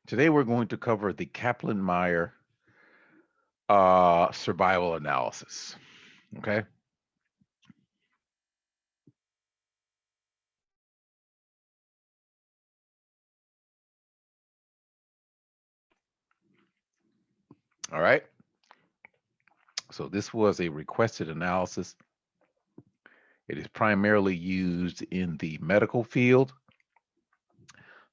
Today we're going to cover the Kaplan Meier survival analysis. Okay. All right. So this was a requested analysis. It is primarily used in the medical field.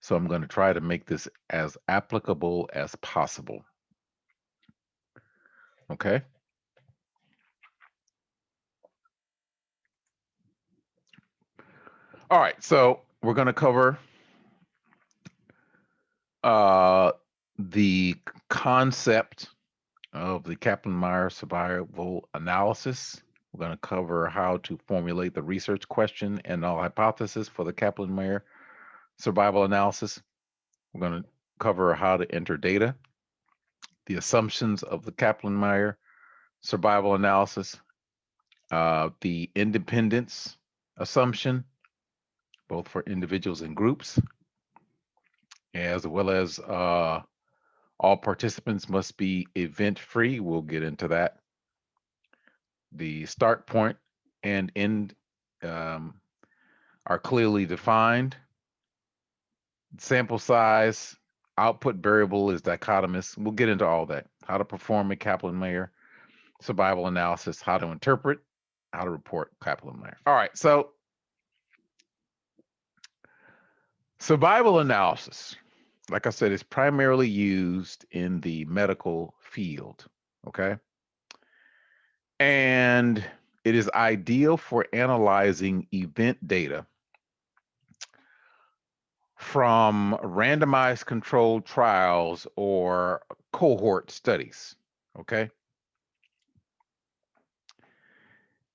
So I'm going to try to make this as applicable as possible. Okay. All right. So we're going to cover uh, the concept of the Kaplan Meier survival analysis. We're going to cover how to formulate the research question and null hypothesis for the Kaplan Meier survival analysis. We're going to cover how to enter data, the assumptions of the Kaplan Meier survival analysis, the independence assumption, both for individuals and groups, as well as all participants must be event free. We'll get into that. The start point and end are clearly defined. Sample size, output variable is dichotomous. We'll get into all that. How to perform a Kaplan Meier survival analysis, how to interpret, how to report Kaplan Meier. All right, so survival analysis, like I said, is primarily used in the medical field. Okay. And it is ideal for analyzing event data from randomized controlled trials or cohort studies, okay,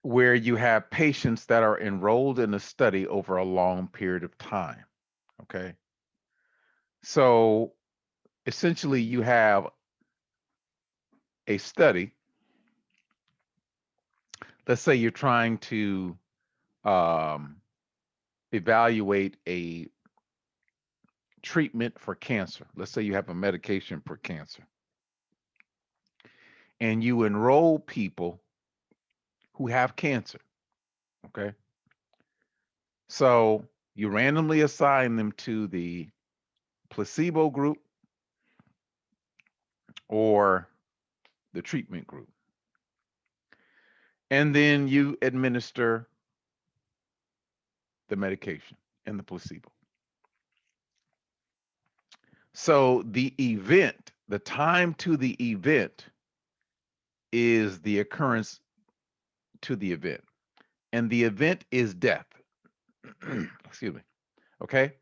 where you have patients that are enrolled in a study over a long period of time, okay? So essentially you have a study. Let's say you're trying to evaluate a treatment for cancer. Let's say you have a medication for cancer. And you enroll people who have cancer, okay? So you randomly assign them to the placebo group or the treatment group. And then you administer the medication and the placebo. So the event, the time to the event is the occurrence to the event. And the event is death. Excuse me. Okay?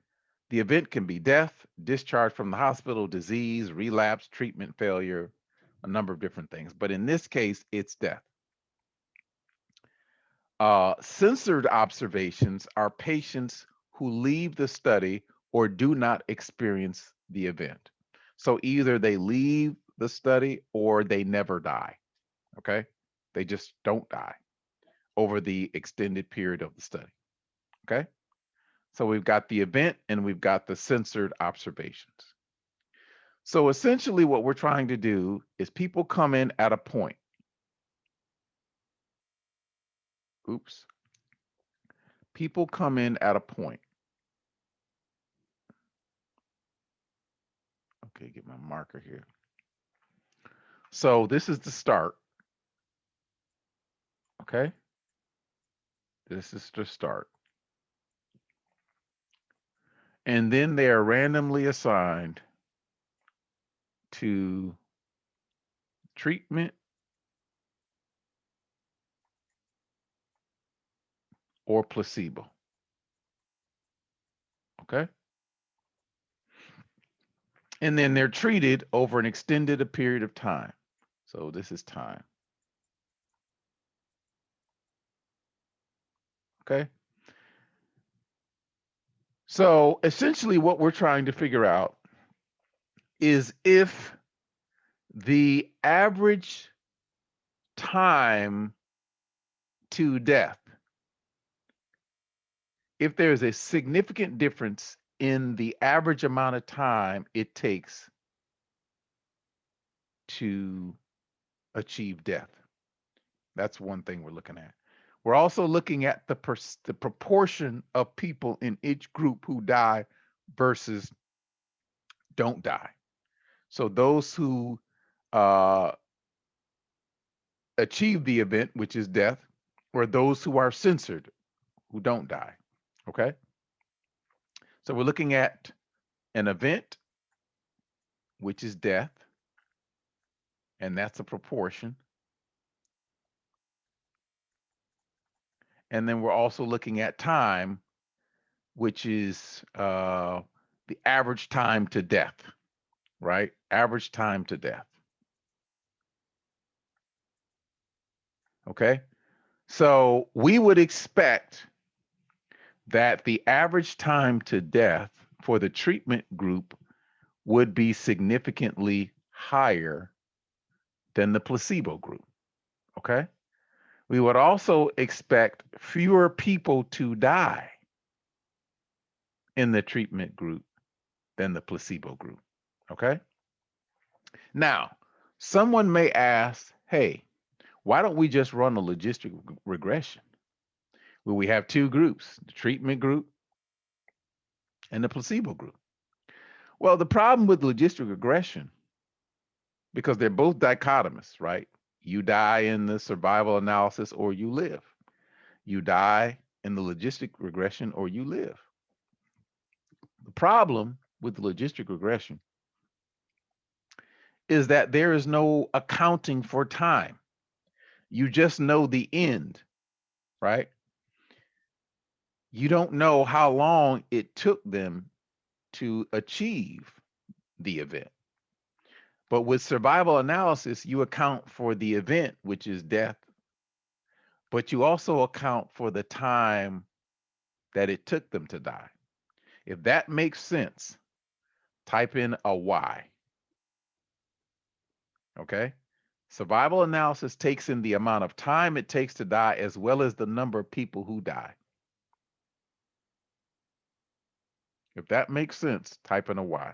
The event can be death, discharge from the hospital, disease, relapse, treatment failure, a number of different things. But in this case, it's death. Censored observations are patients who leave the study or do not experience the event. So either they leave the study or they never die. Okay. They just don't die over the extended period of the study. Okay. So we've got the event and we've got the censored observations. So essentially, what we're trying to do is people come in at a point. Oops. People come in at a point. Okay, get my marker here. So this is the start. Okay. This is the start. And then they are randomly assigned to treatment or placebo. Okay. And then they're treated over an extended period of time. So this is time. Okay. So essentially, what we're trying to figure out is if the average time to death, if there's a significant difference in the average amount of time it takes to achieve death. That's one thing we're looking at. We're also looking at the proportion of people in each group who die versus don't die. So those who uh, achieve the event, which is death, or those who are censored, who don't die. Okay? So we're looking at an event, which is death, and that's a proportion. And then we're also looking at time, which is the average time to death, right? Average time to death. Okay? So we would expect that the average time to death for the treatment group would be significantly higher than the placebo group. Okay? We would also expect fewer people to die in the treatment group than the placebo group. Okay? Now, someone may ask, hey, why don't we just run a logistic regression? Well, we have two groups, the treatment group and the placebo group. Well, the problem with logistic regression, because they're both dichotomous, right? You die in the survival analysis or you live. You die in the logistic regression or you live. The problem with the logistic regression is that there is no accounting for time. You just know the end, right? You don't know how long it took them to achieve the event. But with survival analysis, you account for the event, which is death, but you also account for the time that it took them to die. If that makes sense, type in a Y. Okay? Survival analysis takes in the amount of time it takes to die as well as the number of people who die. If that makes sense, type in a Y.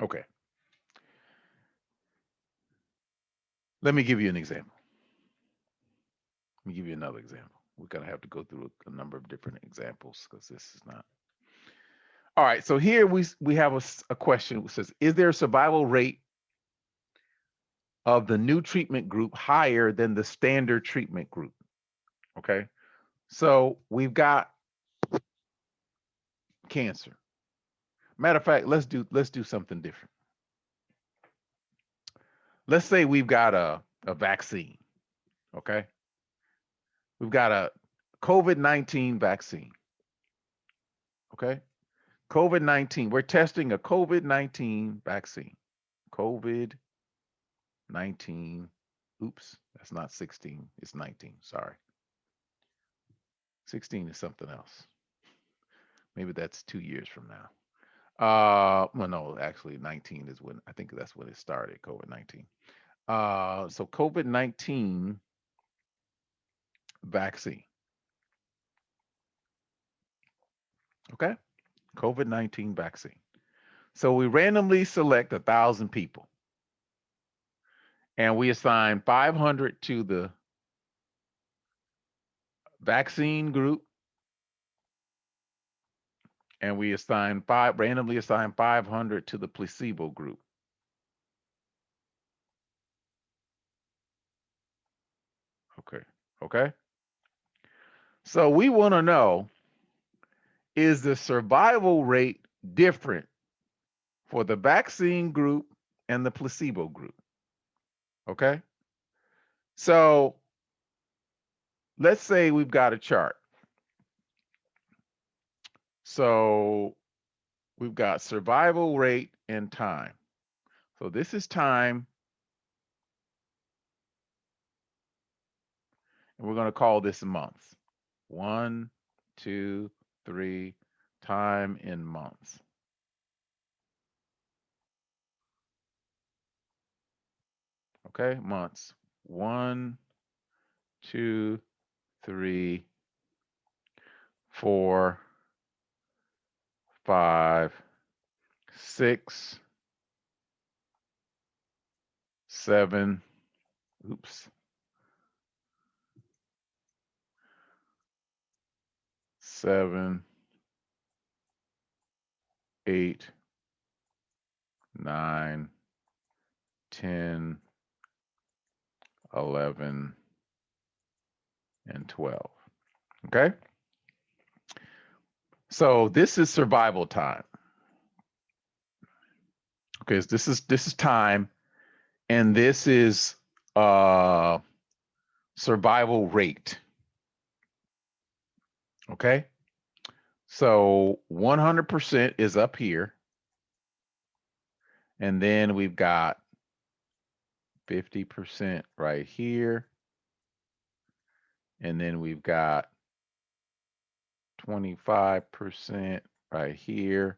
Okay. Let me give you an example. Let me give you another example. We're going to have to go through a number of different examples because this is not. All right. So here we have a question that says, is there a survival rate of the new treatment group higher than the standard treatment group? Okay. So we've got cancer. Matter of fact, let's do something different. Let's say we've got a vaccine. Okay. We've got a COVID-19 vaccine. Okay. COVID-19. We're testing a COVID-19 vaccine. COVID-19. Oops, that's not 16. It's 19. Sorry. 16 is something else. Maybe that's 2 years from now. Well, no, actually 19 is when I think that's when it started, COVID-19. So COVID-19 vaccine. Okay. COVID-19 vaccine. So we randomly select 1,000 people and we assign 500 to the vaccine group and we randomly assign 500 to the placebo group. Okay. Okay. So we want to know, is the survival rate different for the vaccine group and the placebo group? Okay. So let's say we've got a chart. So we've got survival rate and time. So this is time, and we're going to call this months. 1, 2, 3, time in months. Okay, months. 1, 2, 3, 4, 5, 6, 7, oops, 7, 8, 9, 10, 11, and 12. Okay? So this is survival time. Okay, so this is time, and this is survival rate. Okay? So 100% is up here, and then we've got 50% right here, and then we've got 25% right here,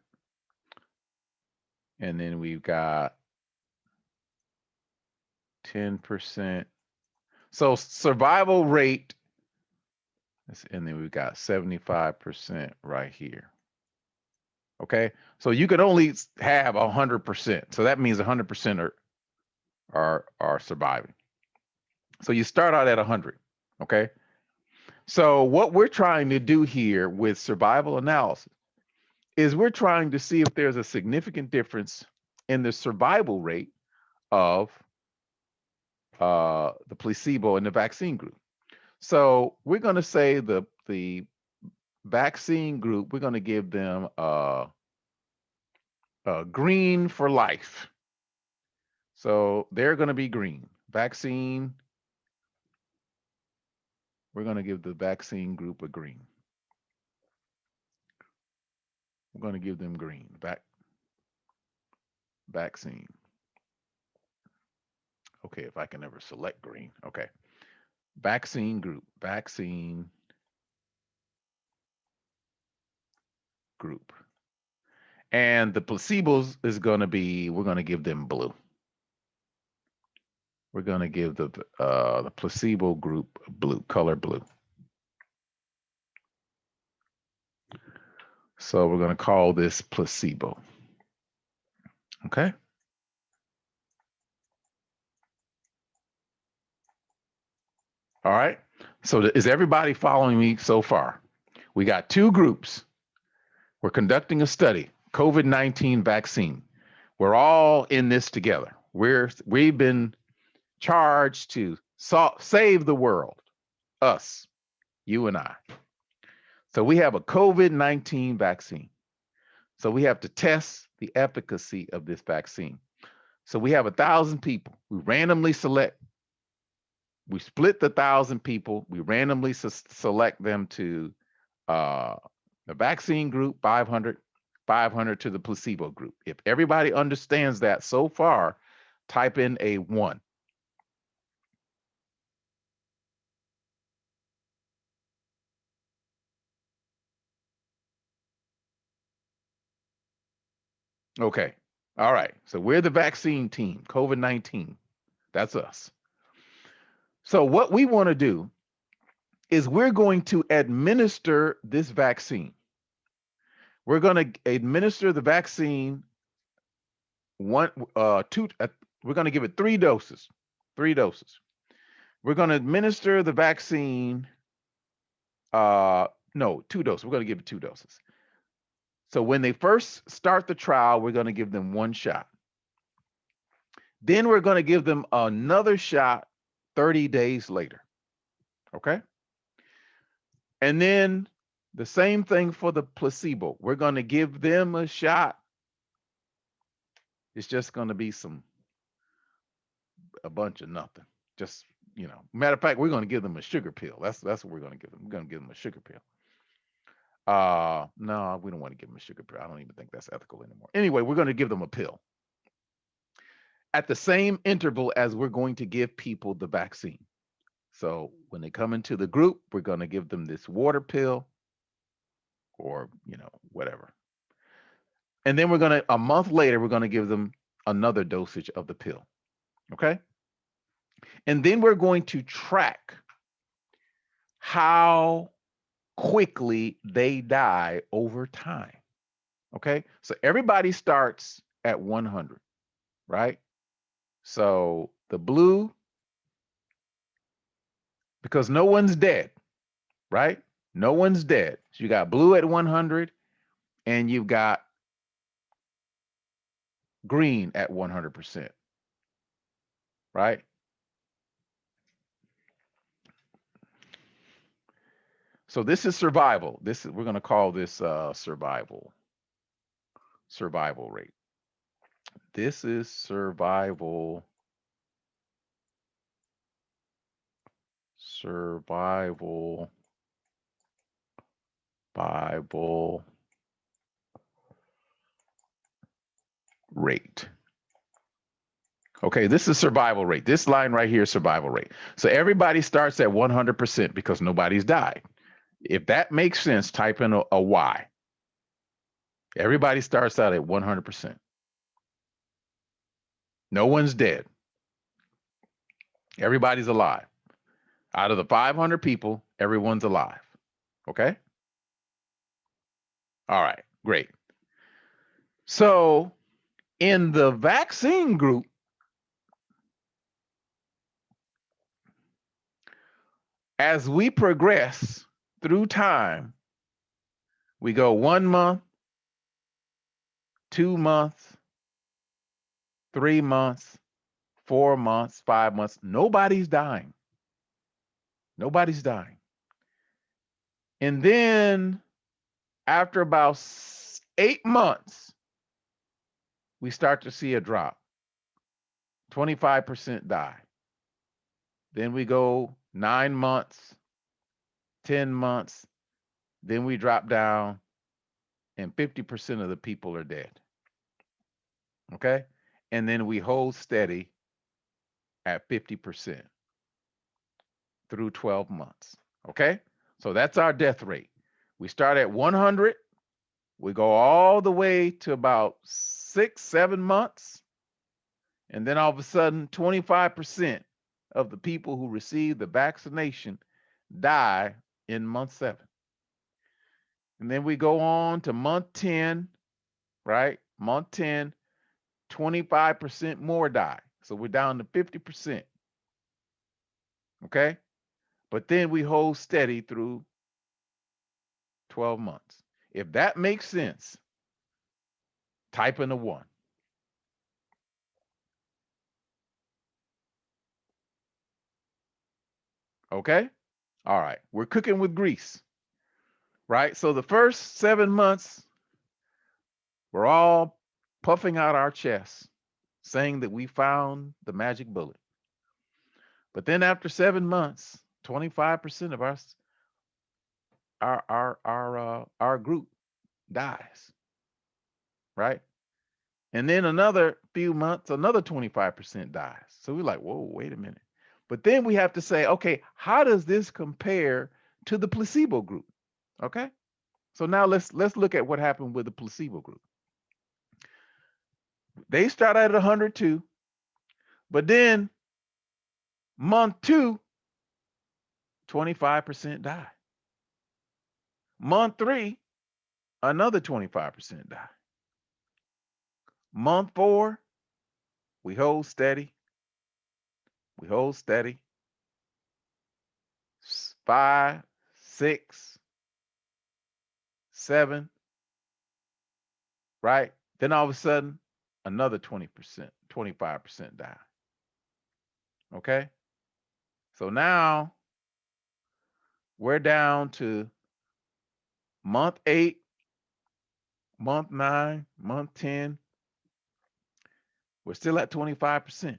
and then we've got 10%. So survival rate, and then we've got 75% right here. Okay, so you could only have 100%. So that means 100% are surviving. So you start out at 100. Okay, so what we're trying to do here with survival analysis is we're trying to see if there's a significant difference in the survival rate of the placebo and the vaccine group. So we're going to say the vaccine group, we're going to give them green for life. So they're going to be green. Vaccine, we're going to give the vaccine group a green. We're going to give them green. Vaccine. Okay, if I can ever select green. Okay. Vaccine group. Vaccine group. And the placebos is going to be, we're going to give them blue. We're going to give the placebo group blue, color blue. So we're going to call this placebo. Okay. All right. So is everybody following me so far? We got two groups. We're conducting a study, COVID-19 vaccine. We're all in this together. We've been charged to save the world, us, you and I. So we have a COVID-19 vaccine. So we have to test the efficacy of this vaccine. So we have 1,000 people. We randomly select. We split the 1,000 people. We randomly select them to the vaccine group, 500, 500 to the placebo group. If everybody understands that so far, type in a 1. Okay. All right. So we're the vaccine team, COVID-19. That's us. So what we want to do is we're going to administer this vaccine. We're going to administer the vaccine we're going to give it 3 doses. 3 doses. We're going to administer the vaccine, no, 2 doses. We're going to give it 2 doses. So when they first start the trial, we're going to give them 1 shot. Then we're going to give them another shot 30 days later. Okay? And then the same thing for the placebo. We're going to give them a shot. It's just going to be a bunch of nothing. Just, matter of fact, we're going to give them a sugar pill. That's what we're going to give them. We're going to give them a sugar pill. No, we don't want to give them a sugar pill. I don't even think that's ethical anymore. Anyway, we're going to give them a pill at the same interval as we're going to give people the vaccine. So when they come into the group, we're going to give them this water pill or, whatever. And then a month later, we're going to give them another dosage of the pill. Okay. And then we're going to track how quickly they die over time. Okay, so everybody starts at 100, right? So the blue, because no one's dead, right? No one's dead. So you got blue at 100 and you've got green at 100%, right? So this is survival. We're going to call this survival rate. This is survival rate. Okay, this is survival rate. This line right here is survival rate. So everybody starts at 100% because nobody's died. If that makes sense, type in a Y. Everybody starts out at 100%. No one's dead. Everybody's alive. Out of the 500 people, everyone's alive. Okay? All right, great. So in the vaccine group, as we progress through time, we go 1 month, 2 months, 3 months, 4 months, 5 months. Nobody's dying. Nobody's dying. And then after about 8 months, we start to see a drop. 25% die. Then we go 9 months, 10 months, then we drop down, and 50% of the people are dead. Okay? And then we hold steady at 50% through 12 months. Okay? So that's our death rate. We start at 100, we go all the way to about 6, 7 months, and then all of a sudden, 25% of the people who receive the vaccination die in month 7. And then we go on to month 10, right? Month 10, 25% more die. So we're down to 50%. Okay? But then we hold steady through 12 months. If that makes sense, type in a 1. Okay? All right. We're cooking with grease, right? So the first 7 months, we're all puffing out our chests, saying that we found the magic bullet. But then after 7 months, 25% of our group dies, right? And then another few months, another 25% dies. So we're like, whoa, wait a minute. But then we have to say, okay, how does this compare to the placebo group? Okay. So now let's look at what happened with the placebo group. They start at 102, but then month 2, 25% die. Month 3, another 25% die. Month 4, we hold steady. We hold steady. 5, 6, 7, right? Then all of a sudden, another 20%, 25% die. Okay? So now we're down to month 8, month 9, month 10. We're still at 25%.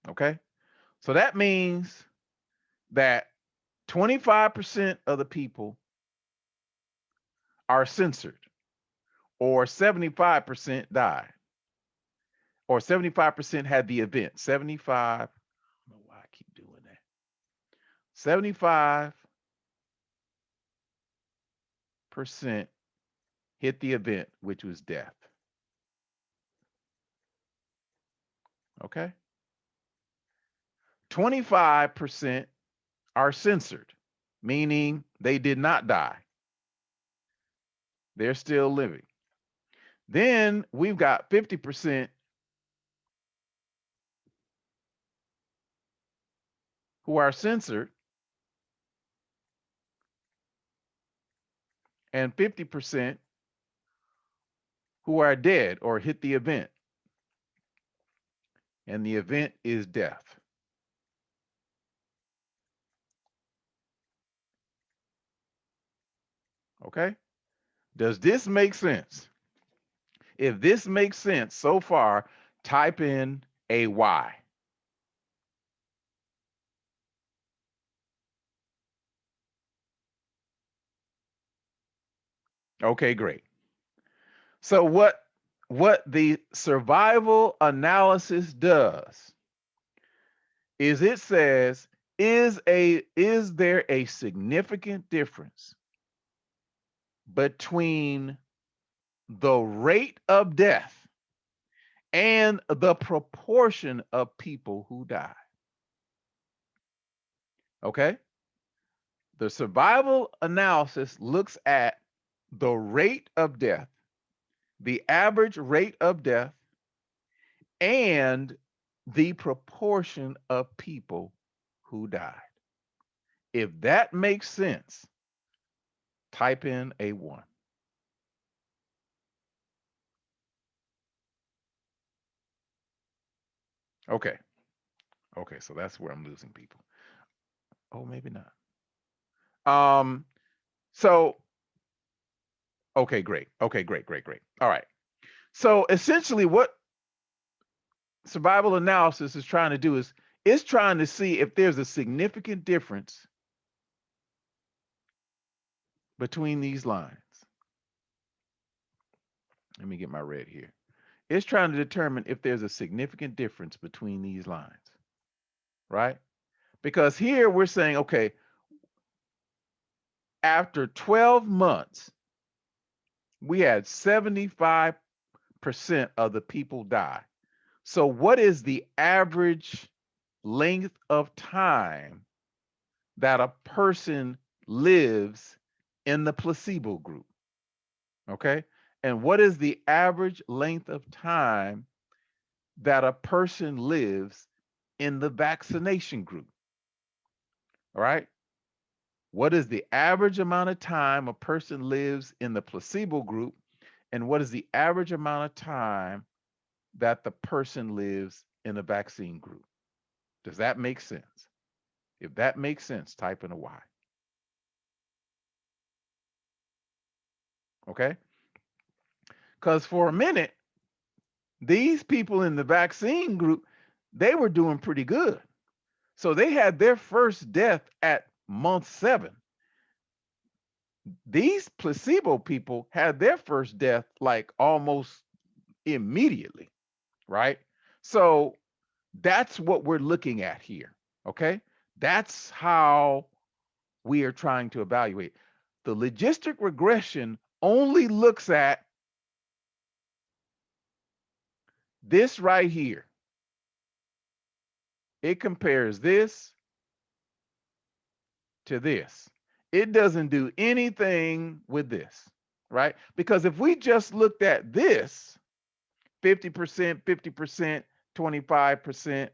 Okay? So that means that 25% of the people are censored, or 75% died, or 75% had the event. 75, I don't know why I keep doing that. 75% hit the event, which was death. Okay? 25% are censored. meaning they did not die. They're still living. Then we've got 50% who are censored and 50% who are dead or hit the event. And the event is death. Okay? Does this make sense? If this makes sense so far, type in a Y. Okay, great. So what the survival analysis does is it says, is there a significant difference between the rate of death and the proportion of people who die? Okay? The survival analysis looks at the rate of death, the average rate of death, and the proportion of people who died. If that makes sense, type in a 1. Okay. Okay, so that's where I'm losing people. Oh, maybe not. Um, so okay, great. Okay, great. All right. So essentially what survival analysis is trying to do is it's trying to see if there's a significant difference between these lines. Let me get my red here. It's trying to determine if there's a significant difference between these lines, right? Because here we're saying, okay, after 12 months, we had 75% of the people die. So what is the average length of time that a person lives in the placebo group? Okay? And what is the average length of time that a person lives in the vaccination group? All right? What is the average amount of time a person lives in the placebo group? And what is the average amount of time that the person lives in the vaccine group? Does that make sense? If that makes sense, type in a Y. Okay? Because for a minute, these people in the vaccine group, they were doing pretty good. So they had their first death at month 7. These placebo people had their first death like almost immediately, right? So that's what we're looking at here, okay? That's how we are trying to evaluate. The logistic regression only looks at this right here. It compares this to this. It doesn't do anything with this, right? Because if we just looked at this 50%, 50%, 25%,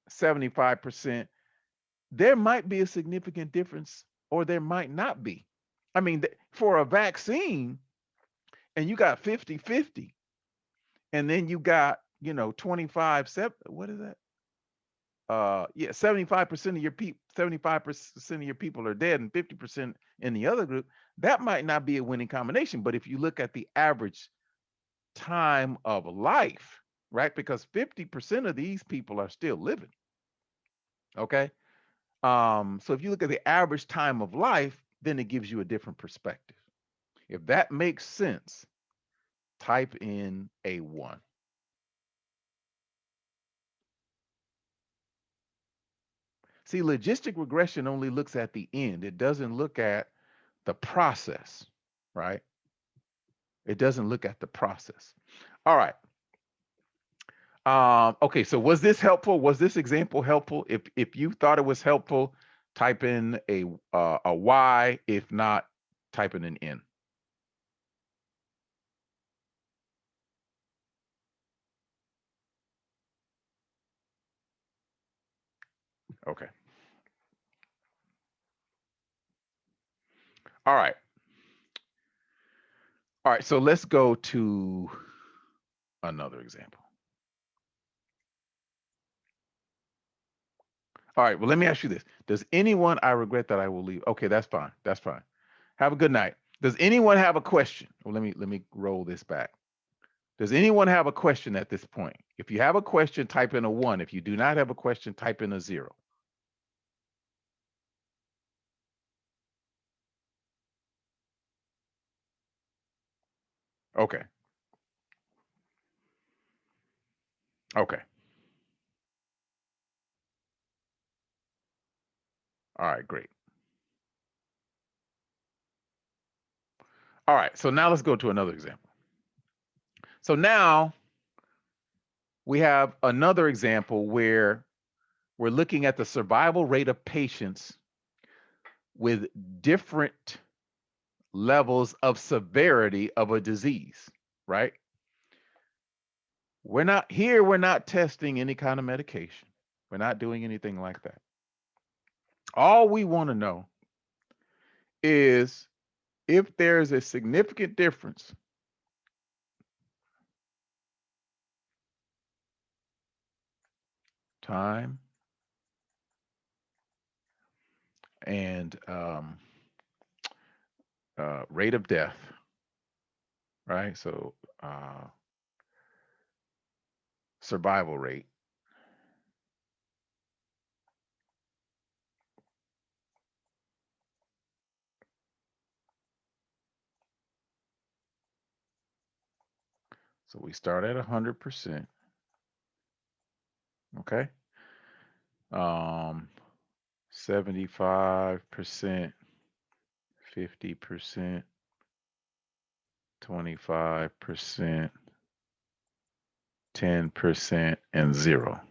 75%, there might be a significant difference or there might not be. I mean, for a vaccine, and you got 50-50, and then you got, 25, what is that? Yeah, 75% of your people, 75% of your people are dead and 50% in the other group. That might not be a winning combination, but if you look at the average time of life, right? Because 50% of these people are still living. Okay. So if you look at the average time of life, then it gives you a different perspective. If that makes sense, type in a 1. See, logistic regression only looks at the end. It doesn't look at the process, right? It doesn't look at the process. All right. Okay, so was this helpful? Was this example helpful? If you thought it was helpful, type in a Y. If not, type in an N. Okay. All right. All right. So let's go to another example. All right. Well, let me ask you this. Does anyone, I regret that I will leave. Okay, that's fine. That's fine. Have a good night. Does anyone have a question? Well, let me roll this back. Does anyone have a question at this point? If you have a question, type in a 1. If you do not have a question, type in a 0. Okay. Okay. All right, great. All right, so now let's go to another example. So now we have another example where we're looking at the survival rate of patients with different levels of severity of a disease, right? We're not testing any kind of medication. We're not doing anything like that. All we want to know is if there's a significant difference time and rate of death, right? So survival rate. So we start at 100%. Okay. 75%, 50%, 25%, 10%, and 0.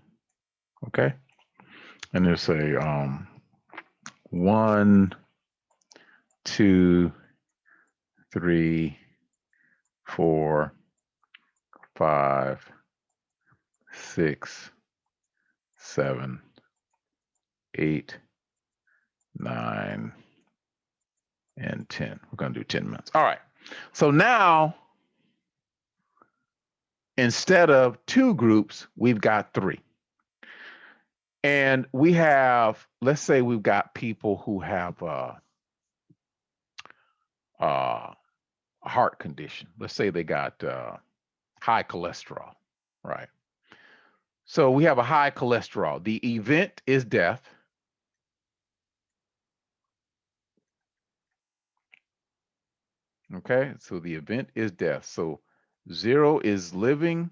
Okay. And there's say 1, 2, 3, 4, 5, 6, 7, 8, 9, and 10. We're going to do 10 minutes. All right. So now, instead of 2 groups, we've got 3. And we have, let's say we've got people who have a heart condition. Let's say they got high cholesterol, right? So we have a high cholesterol. The event is death. Okay, so the event is death. So 0 is living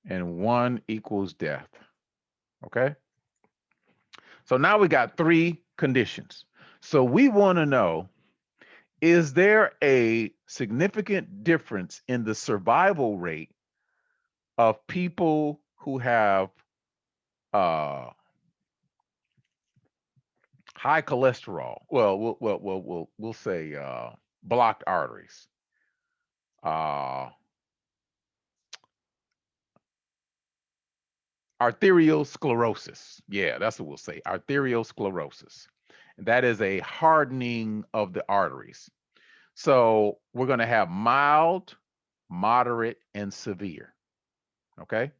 and 1 equals death. Okay, so now we got 3 conditions. So we want to know, is there a significant difference in the survival rate of people who have high cholesterol? Well, we'll say blocked arteries, arteriosclerosis. Yeah, that's what we'll say. Arteriosclerosis. And that is a hardening of the arteries. So we're going to have mild, moderate, and severe. Okay.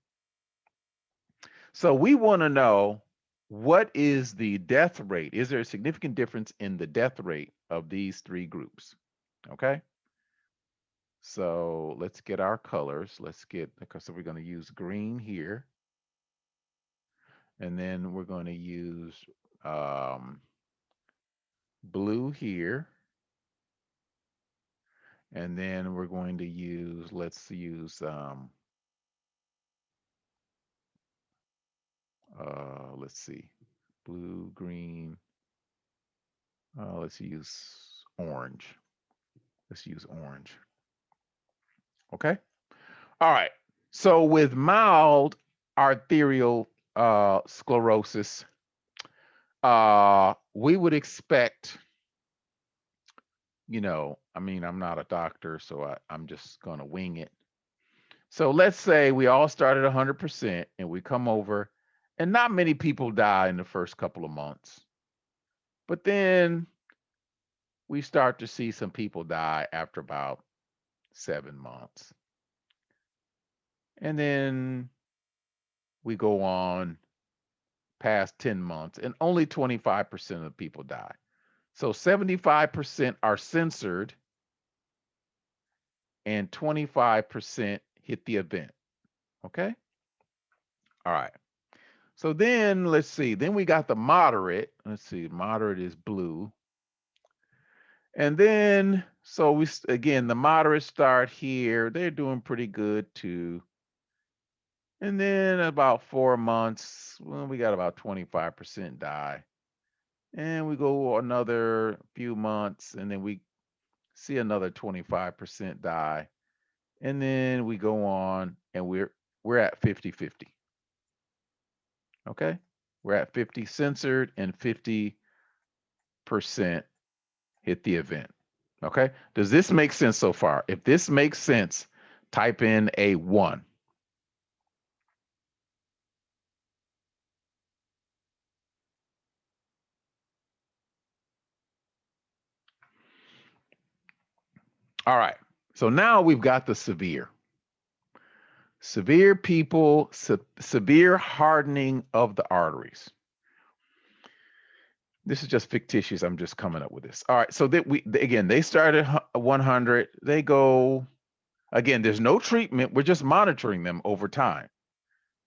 So we want to know, what is the death rate? Is there a significant difference in the death rate of these 3 groups? Okay. So let's get our colors. Let's get, so we're going to use green here. And then we're going to use blue here. And then we're going to use, let's use, let's see, blue, green. Let's use orange. Let's use orange. Okay. All right. So with mild arterial sclerosis, we would expect, I mean, I'm not a doctor, so I'm just going to wing it. So let's say we all start at 100% and we come over, and not many people die in the first couple of months. But then we start to see some people die after about 7 months. And then we go on past 10 months, and only 25% of people die. So 75% are censored, and 25% hit the event. Okay? All right. So then let's see. Then we got the moderate. Let's see. Moderate is blue. And then, so again, the moderates start here. They're doing pretty good too. And then about 4 months, well, we got about 25% die. And we go another few months, and then we see another 25% die. And then we go on, and we're at 50-50. Okay? We're at 50 censored and 50% hit the event. Okay? Does this make sense so far? If this makes sense, type in a 1. All right. So now we've got the severe. Severe people, severe hardening of the arteries. This is just fictitious. I'm just coming up with this. All right. So that they started 100. They go, again, there's no treatment. We're just monitoring them over time.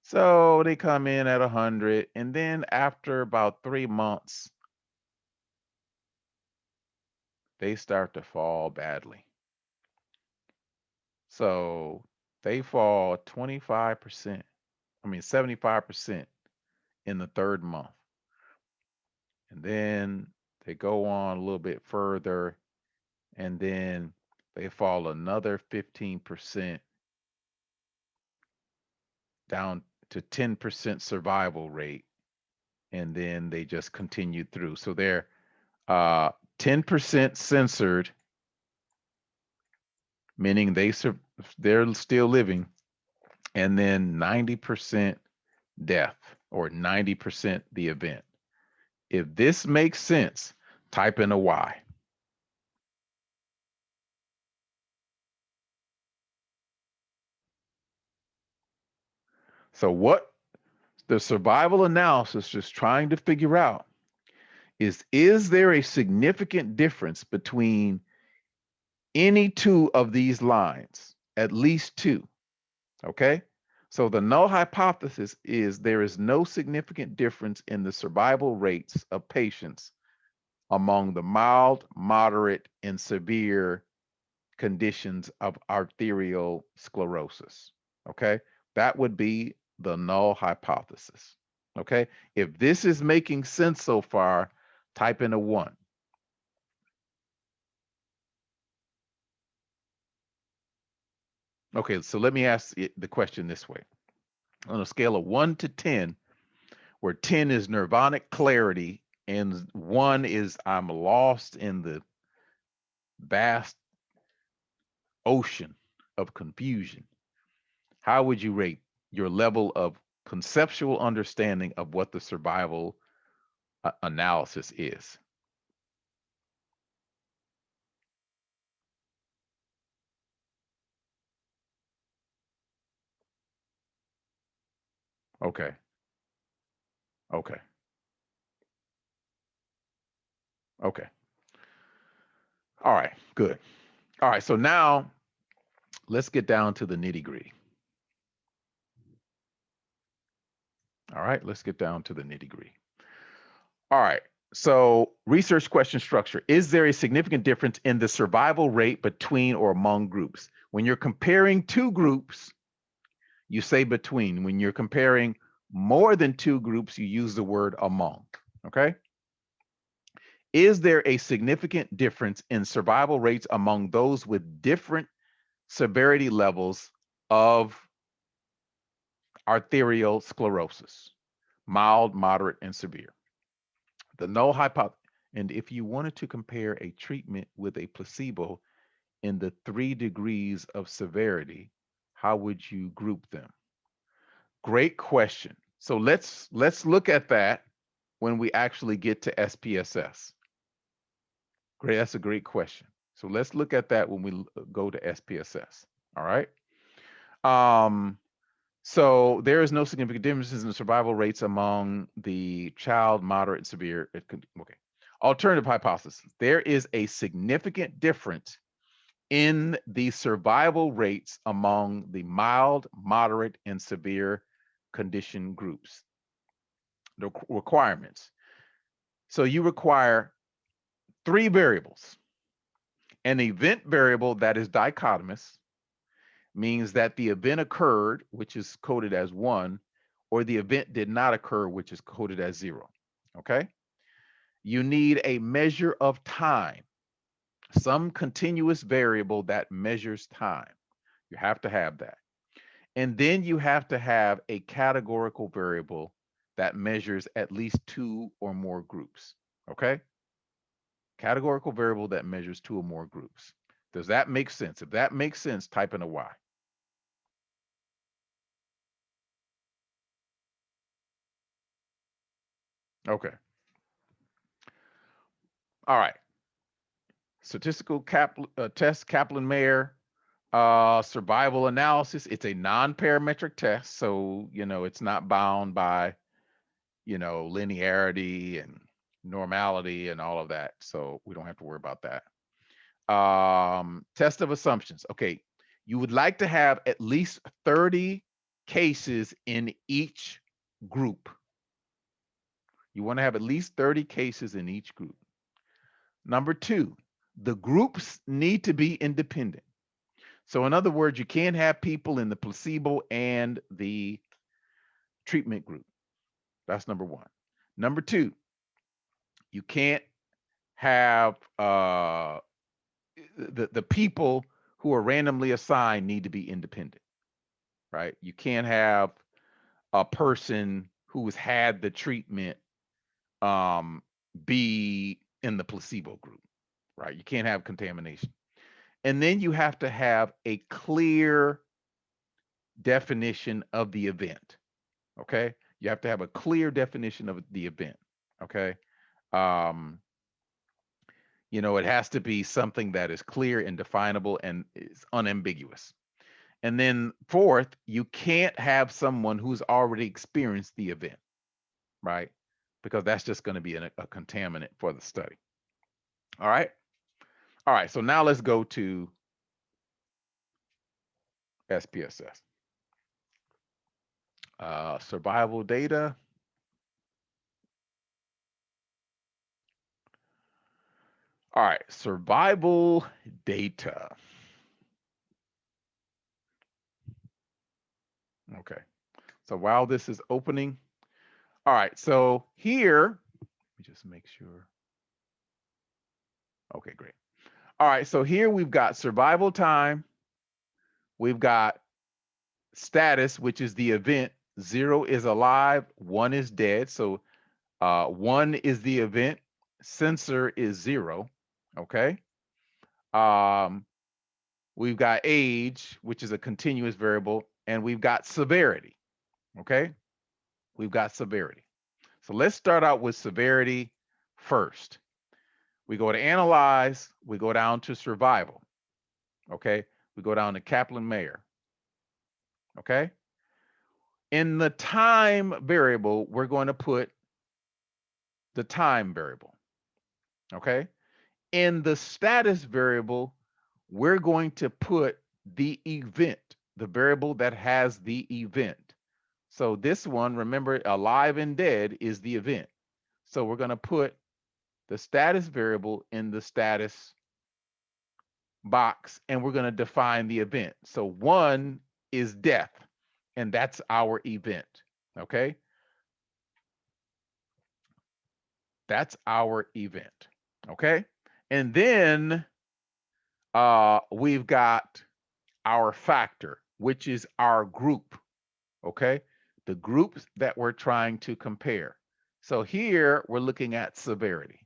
So they come in at 100. And then after about 3 months, they start to fall badly. So they fall 25%, 75% in the 3rd month. And then they go on a little bit further, and then they fall another 15% down to 10% survival rate. And then they just continue through. So they're 10% censored, meaning they're still living, and then 90% death, or 90% the event. If this makes sense, type in a Y. So what the survival analysis is trying to figure out is there a significant difference between any 2 of these lines, at least 2, okay? So the null hypothesis is there is no significant difference in the survival rates of patients among the mild, moderate, and severe conditions of arterial sclerosis, okay? That would be the null hypothesis, okay? If this is making sense so far, type in a 1. Okay, so let me ask the question this way. On a scale of 1 to 10, where 10 is nirvanic clarity and 1 is I'm lost in the vast ocean of confusion, how would you rate your level of conceptual understanding of what the survival analysis is? Okay. Okay. Okay. All right. Good. All right. So now let's get down to the nitty gritty. All right. Let's get down to the nitty gritty. All right. So research question structure. Is there a significant difference in the survival rate between or among groups? When you're comparing 2 groups, you say between. When you're comparing more than 2 groups, you use the word among. Okay. Is there a significant difference in survival rates among those with different severity levels of arterial sclerosis? mild, moderate, and severe. The null hypothesis. And if you wanted to compare a treatment with a placebo in the 3 degrees of severity, how would you group them? Great question. So let's look at that when we actually get to SPSS. Great, that's a great question. So let's look at that when we go to SPSS. All right. Um, so there is no significant differences in the survival rates among the child, moderate, and severe. Okay. Alternative hypothesis. There is a significant difference in the survival rates among the mild, moderate, and severe condition groups. The requirements. So you require 3 variables. An event variable that is dichotomous means that the event occurred, which is coded as 1, or the event did not occur, which is coded as 0. Okay? You need a measure of time, some continuous variable that measures time. You have to have that. And then you have to have a categorical variable that measures at least 2 or more groups. Okay? Categorical variable that measures 2 or more groups. Does that make sense? If that makes sense, type in a Y. Okay. All right. Statistical test, Kaplan Meier, survival analysis. It's a non-parametric test, so it's not bound by linearity and normality and all of that. So we don't have to worry about that. Test of assumptions. Okay, you would like to have at least 30 cases in each group. You want to have at least 30 cases in each group. Number 2, the groups need to be independent. So in other words, you can't have people in the placebo and the treatment group. That's number 1. Number 2, you can't have the people who are randomly assigned need to be independent, right? You can't have a person who has had the treatment be in the placebo group, right? You can't have contamination. And then you have to have a clear definition of the event. Okay. You have to have a clear definition of the event. Okay. Um, it has to be something that is clear and definable and is unambiguous. And then 4th, you can't have someone who's already experienced the event, right? Because that's just going to be a contaminant for the study. All right. All right. So now let's go to SPSS. Survival data. All right, survival data. Okay, so while this is opening, all right, so here, let me just make sure. Okay, great. All right, so here we've got survival time. We've got status, which is the event. 0 is alive, 1 is dead. So 1 is the event. Sensor is 0. Okay. We've got age, which is a continuous variable, and we've got severity. Okay. We've got severity. So let's start out with severity first. We go to analyze, we go down to survival. Okay. We go down to Kaplan Meier. Okay. In the time variable, we're going to put the time variable. Okay. In the status variable, we're going to put the event, the variable that has the event. So this one, remember, alive and dead is the event. So we're going to put the status variable in the status box, and we're going to define the event. So 1 is death, and that's our event. Okay. That's our event. Okay. And then we've got our factor, which is our group. Okay. the groups that we're trying to compare. So here we're looking at severity.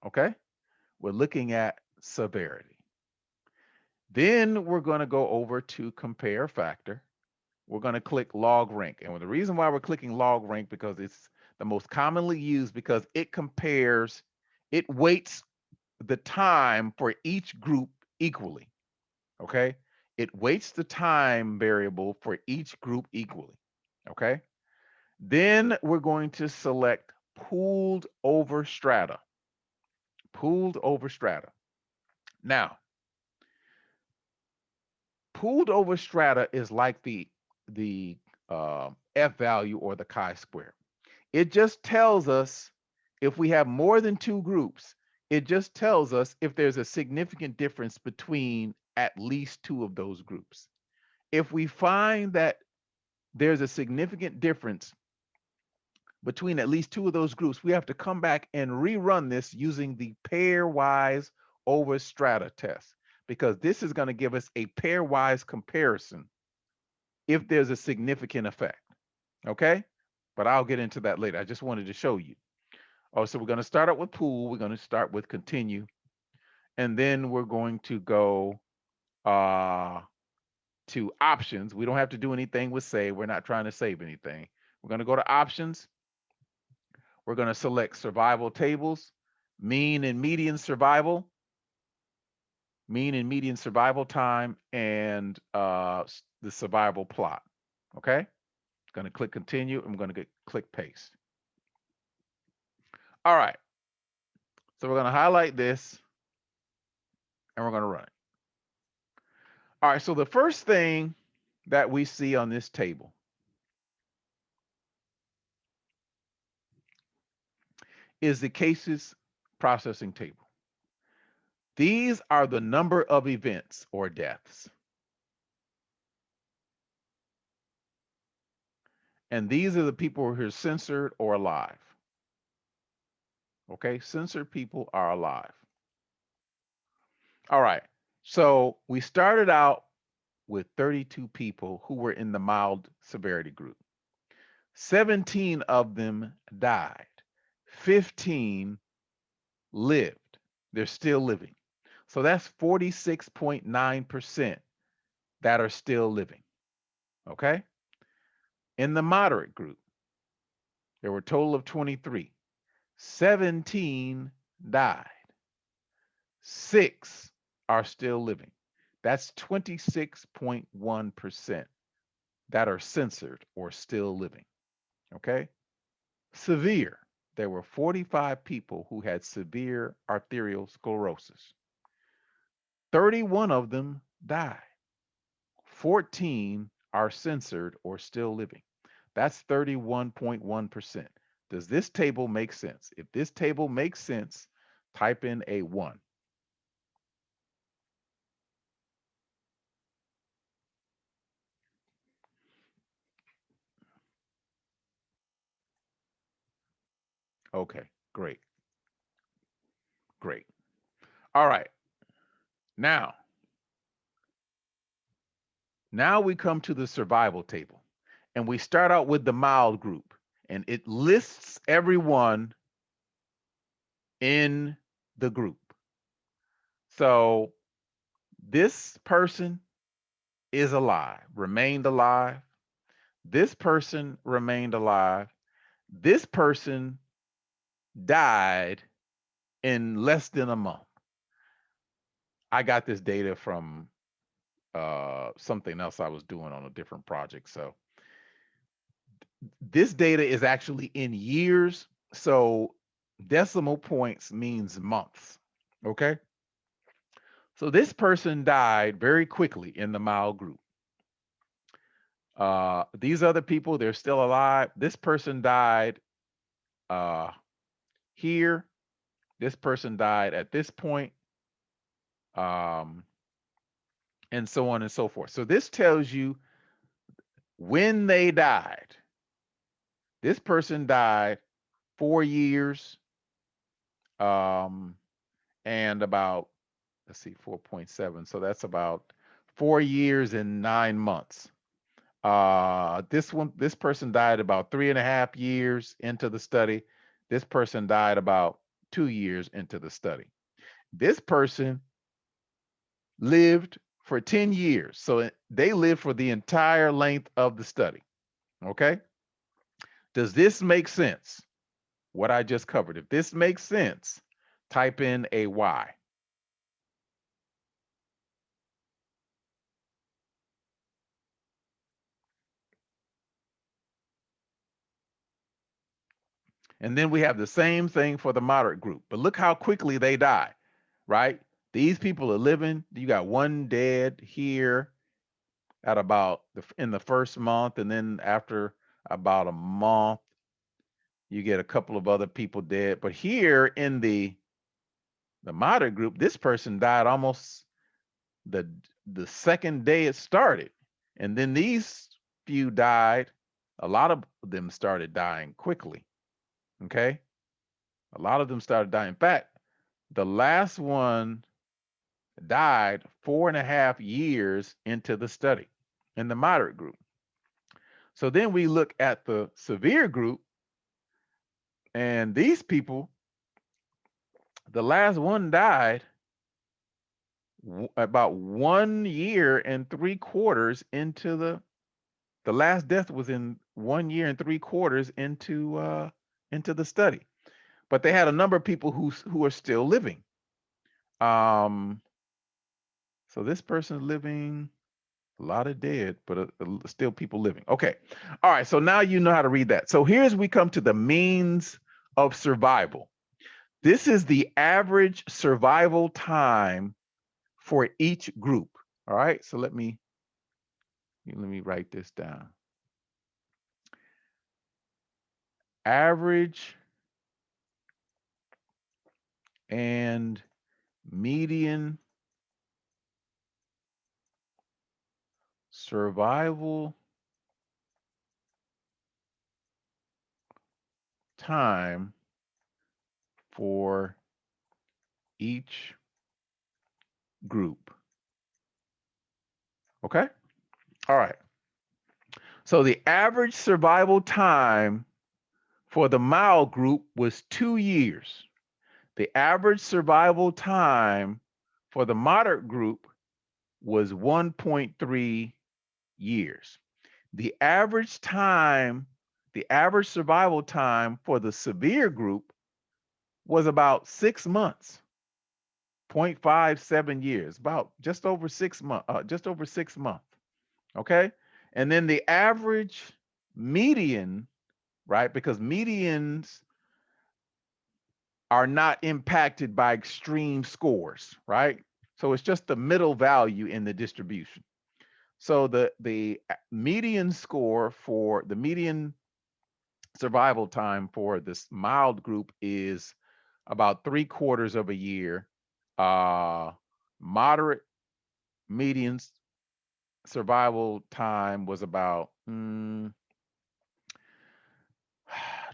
Okay? We're looking at severity. Then we're going to go over to compare factor. We're going to click log rank. And the reason why we're clicking log rank because it's the most commonly used because it compares, it weights the time for each group equally. Okay? It weights the time variable for each group equally. Okay? Then we're going to select pooled over strata. Pooled over strata. Now, pooled over strata is like the F value or the chi-square. It just tells us if we have more than two groups, it just tells us if there's a significant difference between at least two of those groups. If we find that there's a significant difference between at least two of those groups, we have to come back and rerun this using the pairwise over strata test because this is going to give us a pairwise comparison if there's a significant effect. Okay? But I'll get into that later. I just wanted to show you. Oh, so we're going to start out with pool. We're going to start with continue. And then we're going to go to options. We don't have to do anything with save. We're not trying to save anything. We're going to go to options. We're going to select survival tables, mean and median survival time, and the survival plot. Okay? Going to click continue. I'm going to click paste. All right. So we're going to highlight this and we're going to run it. All right. So the first thing that we see on this table is the cases processing table. These are the number of events or deaths. And these are the people who are censored or alive. Okay, censored people are alive. All right, so we started out with 32 people who were in the mild severity group. 17 of them died. 15 lived. They're still living. So that's 46.9% that are still living. Okay? In the moderate group, there were a total of 23. 17 died. 6 are still living. That's 26.1% that are censored or still living. Okay? Severe. There were 45 people who had severe arterial sclerosis. 31 of them died. 14 are censored or still living. That's 31.1%. Does this table make sense? If this table makes sense, type in a 1. Okay, great. Great. All right. Now we come to the survival table and we start out with the mild group and it lists everyone in the group. So this person is alive, remained alive. This person remained alive. This person died in less than a month. I got this data from something else I was doing on a different project. So this data is actually in years. So decimal points means months. Okay. So this person died very quickly in the mild group. These other people, they're still alive. This person died here. This person died at this point, and so on and so forth. So this tells you when they died. This person died 4 years and about, let's see, 4.7. So that's about 4 years and 9 months. This person died about 3.5 years into the study. This person died about 2 years into the study. This person lived for 10 years. So they lived for the entire length of the study. Okay. Does this make sense? What I just covered. If this makes sense, type in a Y. And then we have the same thing for the moderate group. But look how quickly they die, right? These people are living. You got one dead here at about in the first month, and then after about a month, you get a couple of other people dead. But here in the moderate group, this person died almost the the second day it started, and then these few died. A lot of them started dying quickly. Okay, a lot of them started dying. In fact, the last one died 4.5 years into the study in the moderate group. So then we look at the severe group, and these people, the last one died about 1 year and 3/4 into the last death was in 1 year and 3/4 into the study. But they had a number of people who are still living. Um, so this person's living, a lot of dead, but still people living. Okay. All right. So now you know how to read that. So here's we come to the means of survival. This is the average survival time for each group. All right. So let me write this down. Average and median survival time for each group. Okay? All right. So the average survival time for the mild group was 2 years. The average survival time for the moderate group was 1.3 years. The average survival time for the severe group was about 6 months, 0.57 years, about just over 6 months, okay? And then the average median, right? Because medians are not impacted by extreme scores, right? So it's just the middle value in the distribution. So the median score for the median survival time for this mild group is about 3/4 of a year. Moderate median survival time was about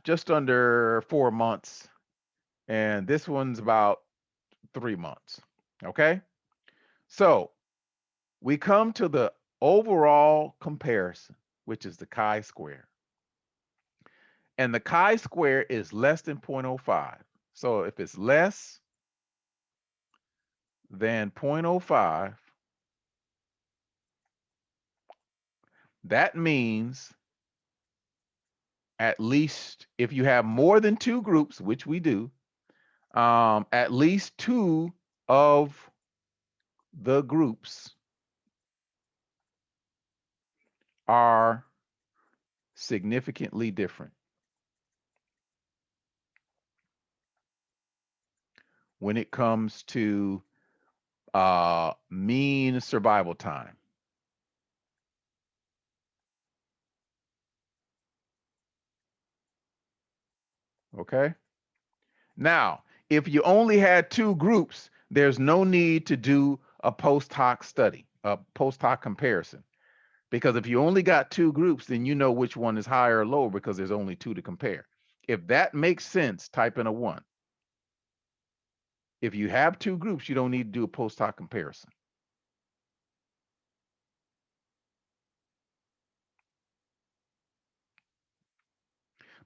just under 4 months, and this one's about 3 months. Okay, so we come to the overall comparison, which is the chi-square. And the chi-square is less than 0.05. So if it's less than 0.05, that means at least if you have more than 2 groups, which we do, at least 2 of the groups are significantly different when it comes to mean survival time. Okay. Now, if you only had 2 groups, there's no need to do a post hoc study, a post hoc comparison. Because if you only got 2 groups, then you know which one is higher or lower because there's only 2 to compare. If that makes sense, type in a 1. If you have 2 groups, you don't need to do a post hoc comparison.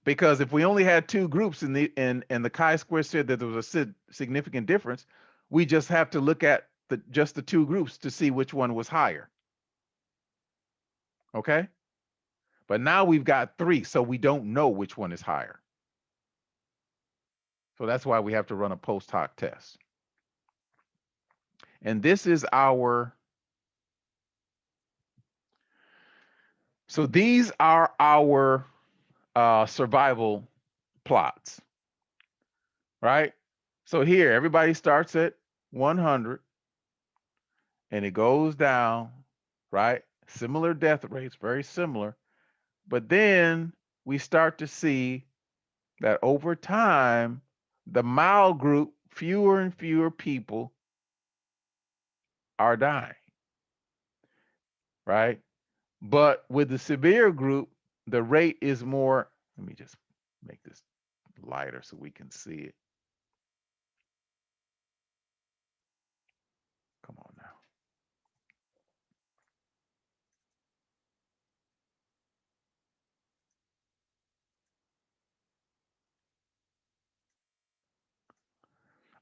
Because if we only had two groups and the chi-square said that there was a significant difference, we just have to look at just the two groups to see which one was higher. Okay? But now we've got three, so we don't know which one is higher. So that's why we have to run a post hoc test. And this is so these are our survival plots, right? So here, everybody starts at 100 and it goes down, right? Similar death rates, very similar. But then we start to see that over time, the mild group, fewer and fewer people are dying, right? But with the severe group, the rate is more. Let me just make this lighter so we can see it. Come on now.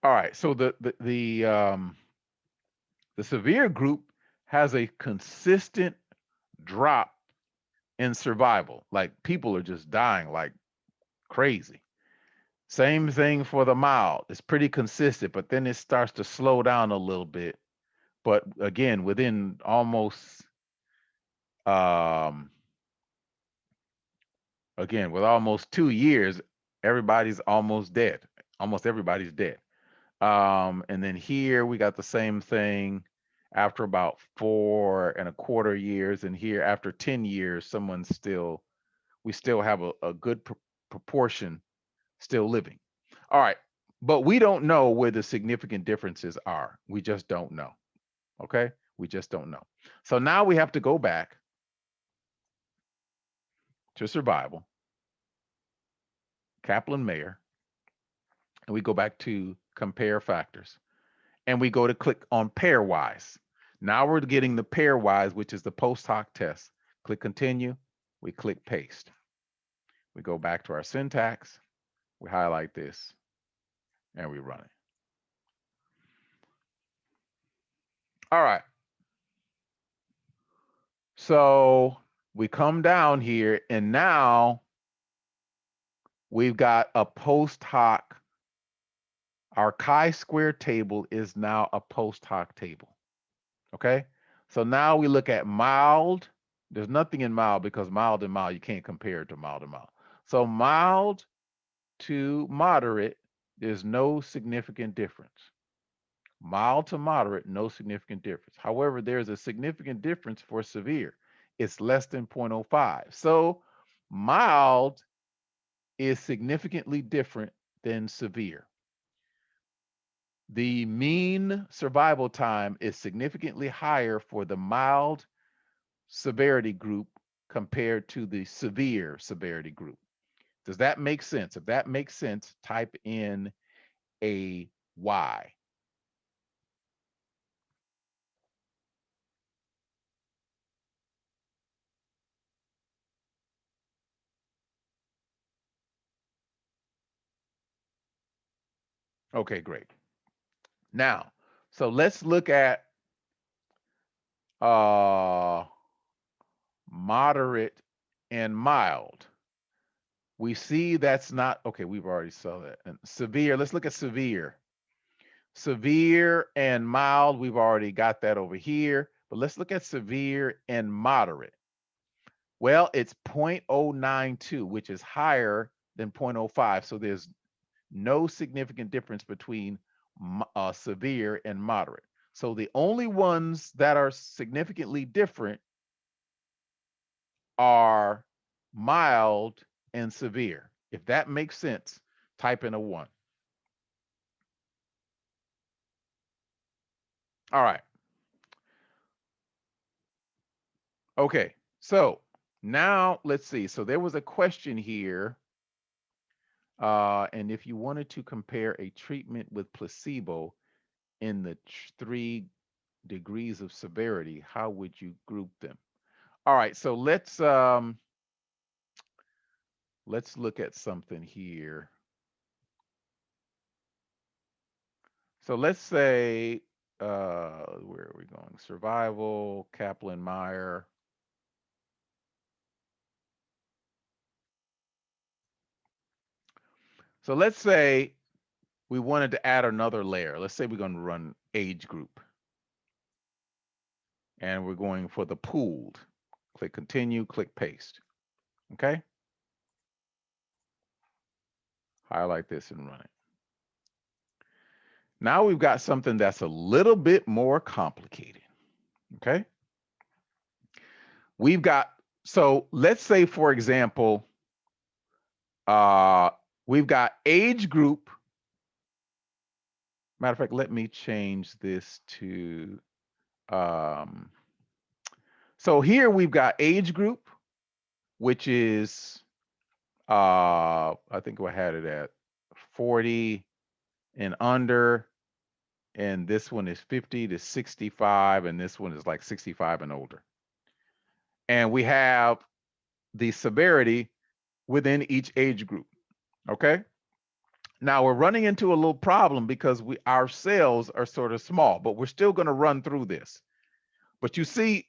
All right, so the severe group has a consistent drop in survival. Like people are just dying like crazy. Same thing for the mild. It's pretty consistent, but then it starts to slow down a little bit. But again, within almost um again, with almost 2 years, everybody's almost dead. Almost everybody's dead. And then here we got the same thing after about 4.25 years, and here after 10 years, we still have a good proportion still living. All right, but we don't know where the significant differences are. We just don't know. Okay, we just don't know. So now we have to go back to survival, Kaplan Meier, and we go back to compare factors. And we go to click on pairwise. Now we're getting the pairwise, which is the post hoc test. Click continue, we click paste. We go back to our syntax, we highlight this, and we run it. All right. So we come down here, and now we've got a post hoc. Our chi-square table is now a post hoc table. Okay. So now we look at mild. There's nothing in mild because mild and mild, you can't compare it to mild and mild. So mild to moderate, there's no significant difference. Mild to moderate, no significant difference. However, there's a significant difference for severe. It's less than 0.05. So mild is significantly different than severe. The mean survival time is significantly higher for the mild severity group compared to the severe severity group. Does that make sense? If that makes sense, type in a Y. Okay, great. Now, so let's look at uh, moderate and mild. We see that's not, okay, we've already saw that. And severe, let's look at severe. Severe and mild, we've already got that over here, but let's look at severe and moderate. Well, it's 0.092, which is higher than 0.05. So there's no significant difference between severe and moderate. So the only ones that are significantly different are mild and severe. If that makes sense, type in a 1. All right. Okay. So now let's see. So there was a question here. And if you wanted to compare a treatment with placebo in the 3 degrees of severity, how would you group them? All right. So let's let's look at something here. So let's say, where are we going? Survival, Kaplan Meier. So let's say we wanted to add another layer. Let's say we're going to run age group. And we're going for the pooled. Click continue, click paste. Okay? Highlight this and run it. Now we've got something that's a little bit more complicated. Okay? We've got, so let's say, for example, we've got age group. Matter of fact, let me change this to, so here we've got age group, which is, I think I had it at 40 and under, and this one is 50 to 65, and this one is like 65 and older. And we have the severity within each age group. Okay. Now we're running into a little problem because our cells are sort of small, but we're still going to run through this. But you see,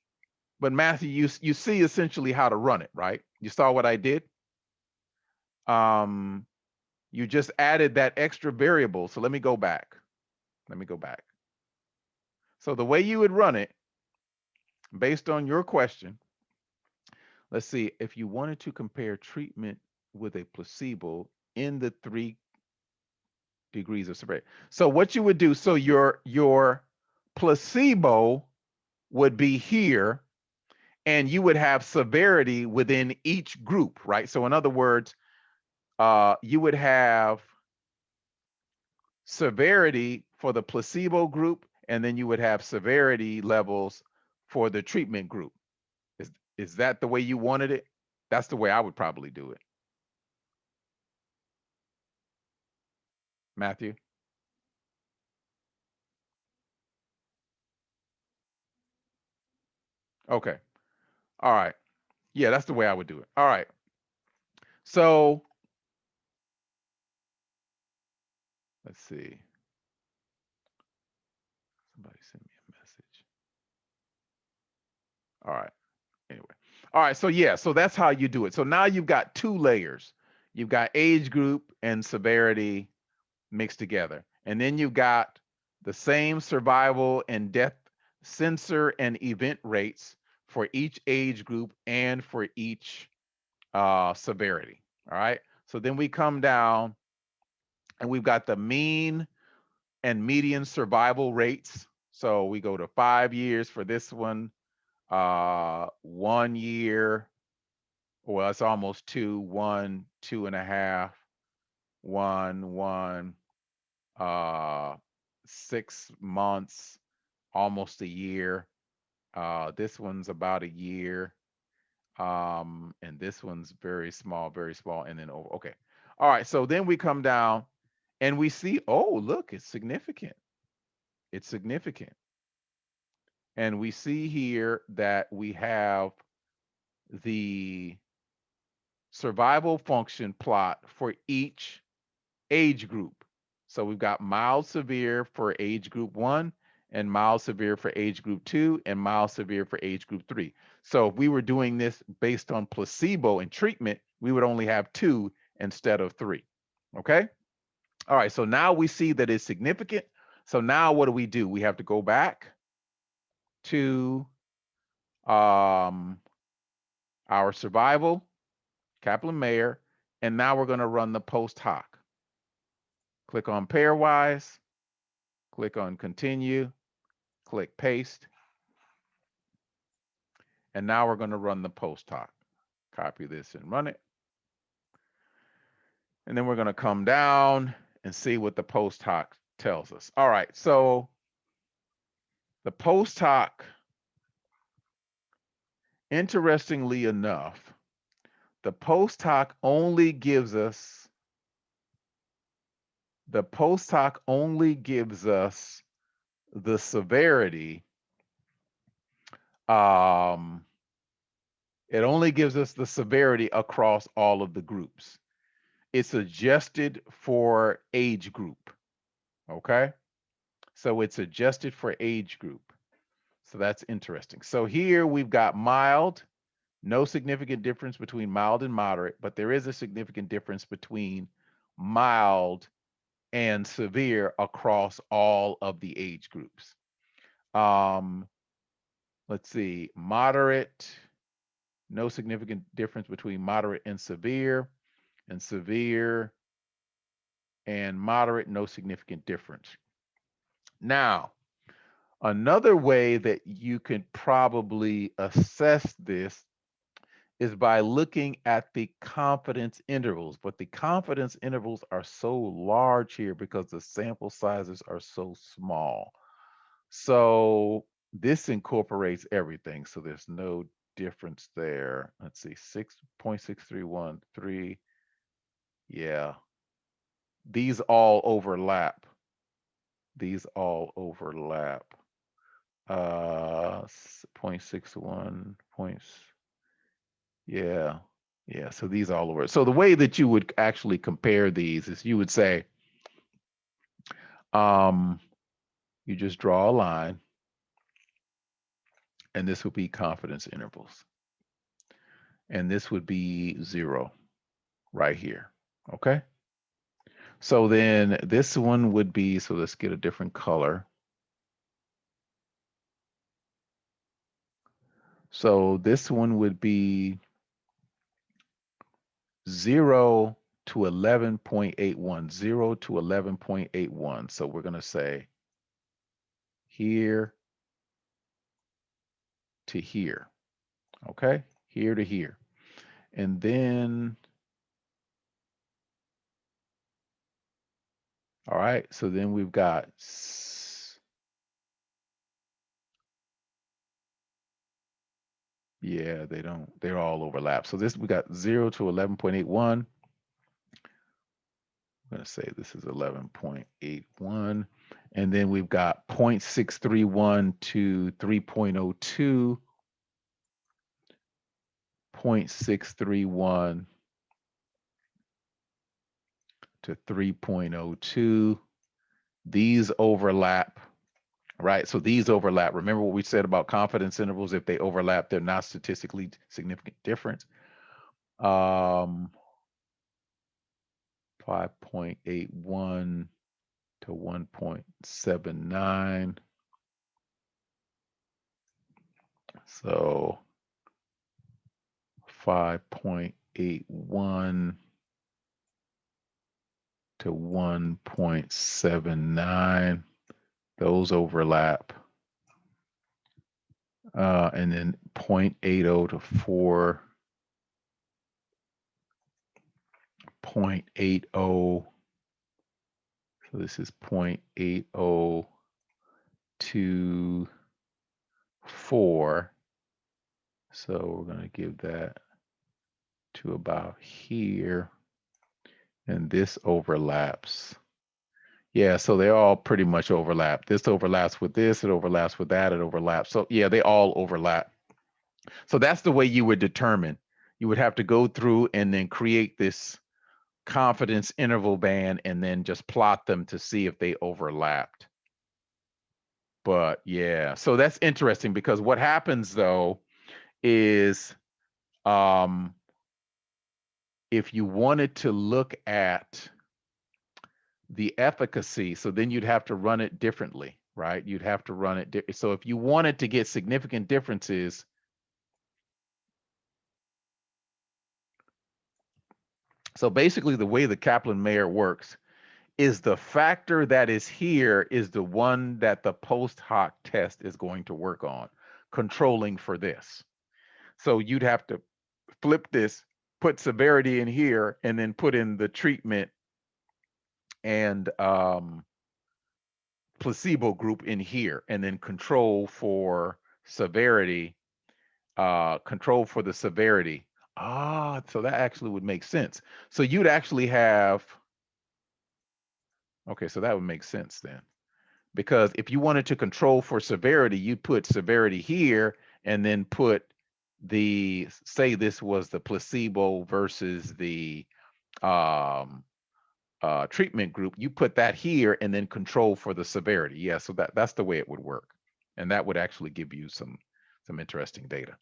but Matthew, you see essentially how to run it, right? You saw what I did. You just added that extra variable. So let me go back. Let me go back. So the way you would run it, based on your question, let's see, if you wanted to compare treatment with a placebo in the 3 degrees of severity. So what you would do, so your placebo would be here, and you would have severity within each group, right? So in other words, you would have severity for the placebo group, and then you would have severity levels for the treatment group. Is that the way you wanted it? That's the way I would probably do it. Matthew? Okay. All right. Yeah, that's the way I would do it. All right. So let's see. Somebody sent me a message. All right. Anyway. All right. So yeah, so that's how you do it. So now you've got 2 layers. You've got age group and severity mixed together. And then you've got the same survival and death sensor and event rates for each age group and for each severity. All right. So then we come down and we've got the mean and median survival rates. So we go to 5 years for this one, 1 year. Well, it's almost 2, 1, 2.5, 1, 6 months, almost a year. This one's about a year. And this one's very small, and then over. Okay. All right. So then we come down and we see, oh, look, it's significant. It's significant. And we see here that we have the survival function plot for each age group. So we've got mild severe for age group 1, and mild severe for age group 2, and mild severe for age group 3. So if we were doing this based on placebo and treatment, we would only have 2 instead of 3. Okay? All right, so now we see that it's significant. So now what do? We have to go back to our survival, Kaplan Meier, and now we're going to run the post hoc. Click on pairwise, click on continue, click paste, and now we're going to run the post hoc. Copy this and run it. And then we're going to come down and see what the post hoc tells us. All right, so the post hoc, interestingly enough, the post hoc only gives us the severity It only gives us the severity across all of the groups. It's adjusted for age group, okay? So it's adjusted for age group. So that's interesting. So here we've got mild, no significant difference between mild and moderate, but there is a significant difference between mild and severe across all of the age groups. Let's see, moderate, no significant difference between moderate and severe and moderate, no significant difference. Now, another way that you can probably assess this is by looking at the confidence intervals, but the confidence intervals are so large here because the sample sizes are so small. So this incorporates everything. So there's no difference there. Let's see, 6.6313. Yeah, these all overlap. These all overlap. 0.61 points. Yeah. Yeah. So these all over. So the way that you would actually compare these is you would say, you just draw a line, and this would be confidence intervals. And this would be 0 right here. Okay. So then this one would be, so let's get a different color. So this one would be 0 to 11.81, 0 to 11.81. So we're going to say here to here. Okay, here to here. And then, all right, so then we've got, yeah, they're all overlap. So this, we got 0 to 11.81. I'm going to say this is 11.81. And then we've got 0.631 to 3.02, 0.631 to 3.02. These overlap, right? So these overlap. Remember what we said about confidence intervals? If they overlap, they're not statistically significant difference. 5.81 to 1.79. So 5.81 to 1.79. Those overlap. And then 0.80 to 4.80. So this is 0.80 to 4. So we're going to give that to about here. And this overlaps. Yeah, so they all pretty much overlap. This overlaps with this, it overlaps with that, it overlaps. So yeah, they all overlap. So that's the way you would determine. You would have to go through and then create this confidence interval band and then just plot them to see if they overlapped. But yeah, so that's interesting because what happens though is if you wanted to look at the efficacy, so then you'd have to run it differently, right? You'd have to run it. So if you wanted to get significant differences, so basically the way the Kaplan Meier works is the factor that is here is the one that the post hoc test is going to work on, controlling for this. So you'd have to flip this, put severity in here, and then put in the treatment and placebo group in here, and then control for severity, control for the severity. So that actually would make sense. So you'd actually have, okay, so that would make sense then. Because if you wanted to control for severity, you'd put severity here and then put say this was the placebo versus the um, treatment group, you put that here and then control for the severity. Yeah, so that's the way it would work. And that would actually give you some interesting data.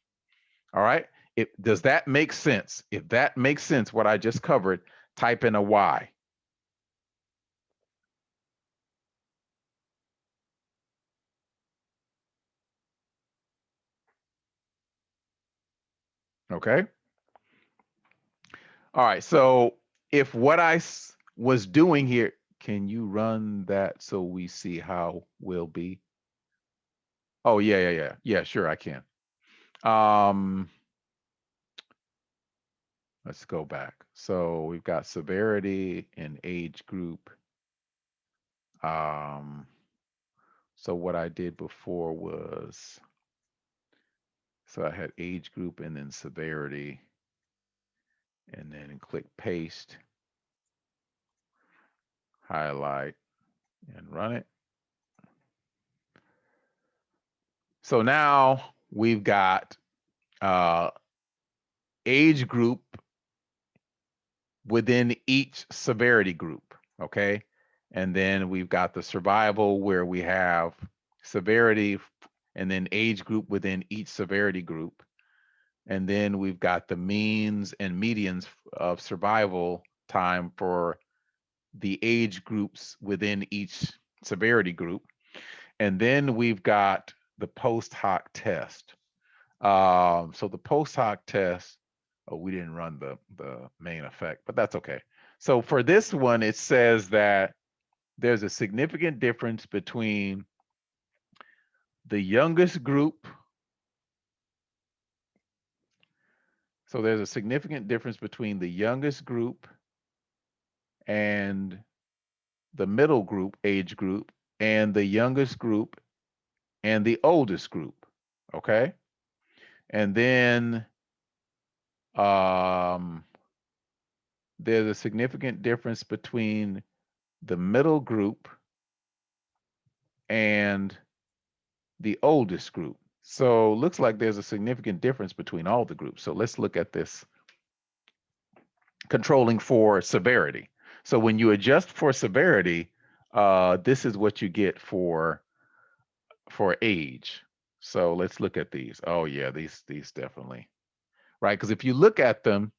All right. Does that make sense? If that makes sense, what I just covered, type in a Y. Okay. All right. So if what I was doing here, can you run that so we see how will be? Oh, yeah, yeah, yeah. Yeah, sure, I can. Um, let's go back. So we've got severity and age group. Um, so what I did before was, so I had age group and then severity, and then click paste, highlight, and run it. So now we've got uh, age group within each severity group, okay? And then we've got the survival where we have severity and then age group within each severity group. And then we've got the means and medians of survival time for the age groups within each severity group. And then we've got the post hoc test. So the post hoc test, oh, we didn't run the main effect, but that's okay. So for this one, it says that there's a significant difference between the youngest group. So there's a significant difference between the youngest group and the middle group, age group, and the youngest group and the oldest group. Okay. And then um, there's a significant difference between the middle group and the oldest group. So looks like there's a significant difference between all the groups. So let's look at this controlling for severity. So when you adjust for severity, this is what you get for age. So let's look at these. Oh yeah, these definitely, right? Because if you look at them,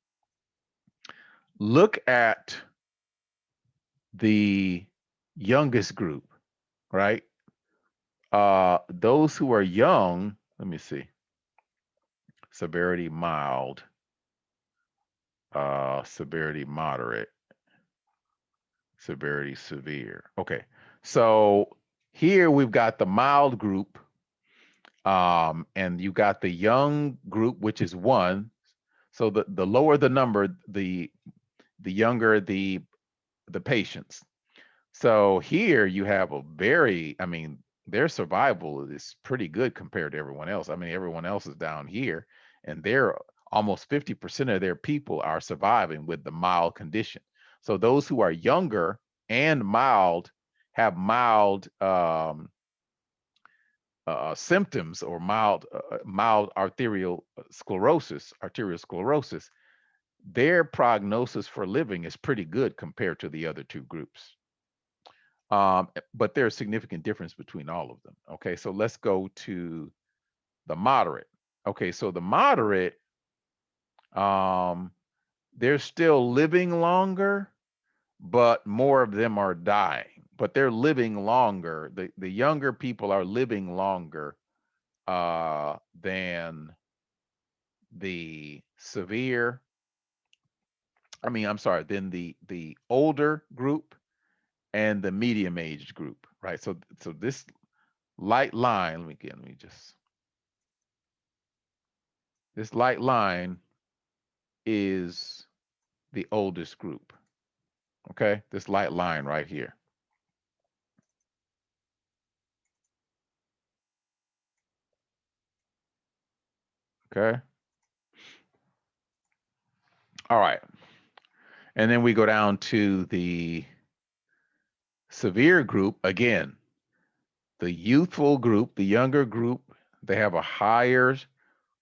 look at the youngest group, right? Those who are young, let me see, severity mild, severity moderate, severity severe. Okay, so here we've got the mild group, and you got the young group, which is 1. So the lower the number, the younger the patients. So here you have a very, I mean, their survival is pretty good compared to everyone else. I mean, everyone else is down here, and they're almost 50% of their people are surviving with the mild condition. So those who are younger and mild have mild symptoms or mild arterial sclerosis. Their prognosis for living is pretty good compared to the other two groups. But there's a significant difference between all of them. Okay, so let's go to the moderate. Okay, so the moderate, they're still living longer, but more of them are dying. But they're living longer. The younger people are living longer than the severe. I mean, I'm sorry, than the older group and the medium aged group, right? So this light line, let me just, this light line is the oldest group. Okay, this light line right here. Okay. All right. And then we go down to the severe group. Again, the youthful group, the younger group, they have a higher